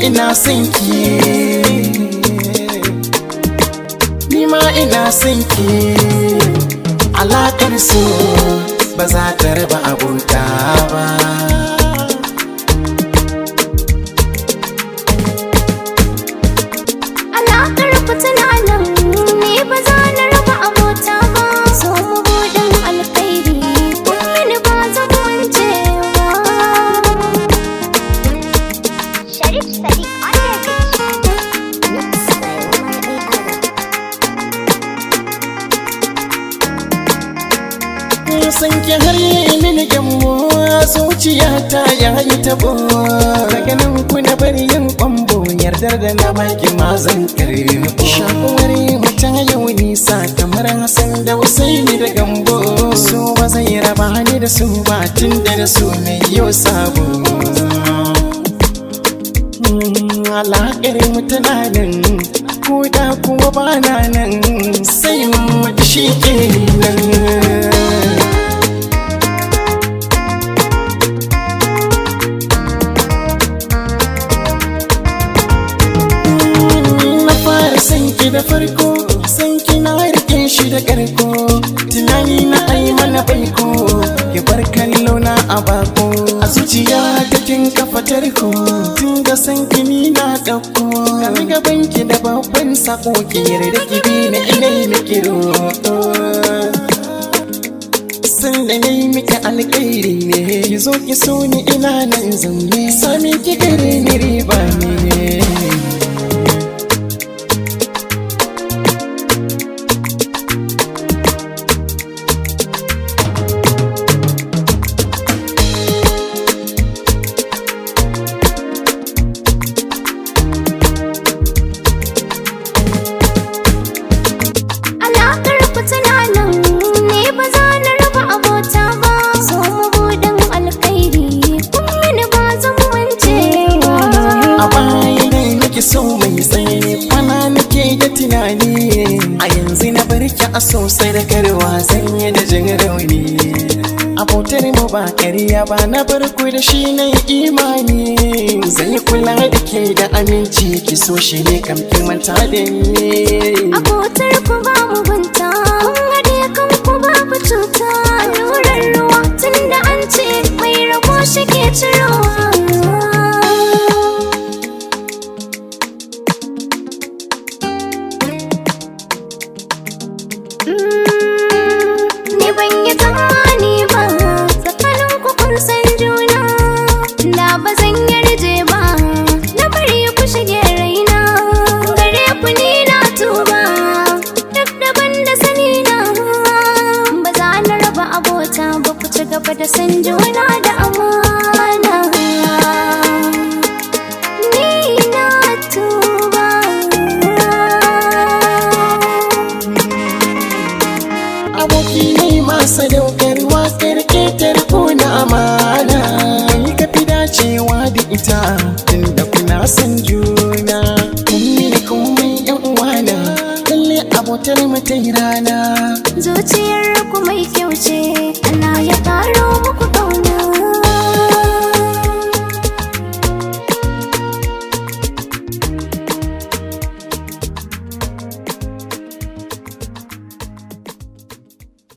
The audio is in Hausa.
ina son ki, ni ma ina son ki. Alaƙar so ba za ta raba abota ba. Alaƙar ku tana nan, ni ba za na raba abota ba. So mabuɗin alkhairi, kun mini ba zan wance ba. Sharif Sadiq San ki har yi mini gammo, zuciyata ya yi tabo. Daga nan ku na bari yin kwambo, yardar da na baki ma zan karbi. Shakuwar mutum yau nisa kamar Hassan da Husaini da Gambo. So ba zai raba ni da su ba, tun da su mai yau sabo. Alaƙar mu tana nan, ko da kuwa ba na nan, sai mu shi ke nan. Sanki da farko, sanki na rike shi da karko. Tunani na ai mana baiko, ki bar kallo na a bako. A zuciya ta kin kafa tarko, tun da sanki ni na dauko. Gami gaban ki da babban sako, ki yarda ki bi ni inai miki roƙo. San da nayi miki alƙairi ne, ki zo ki so ni ina nan zaune. Sami ki gare ni riba ne. So mai tsaye kwana nake da tunani, a yanzu na barki a sosai da karwa sanye da jin rauni. Abotar mu ba ƙarya ba, na barku da shi na imani. Zai kula da ke da aminci, ki so shi ne kam ki manta da ni. Abotar ku ba mugunta, kun haɗe kan ku babu cuta. Allurar ruwa tun da an ce mai rabo shi ke cirowa. Ni ban yi tsammani ba, tsakanin ku kun san juna. Da ba zan yarje ba, na bari ku shige raina. Gare ku ni na tuba, duk daban da sani na. Ba za na raba abota ba, ku ci gaba da san juna da amana. Ni na tuba. Aboki ne masa da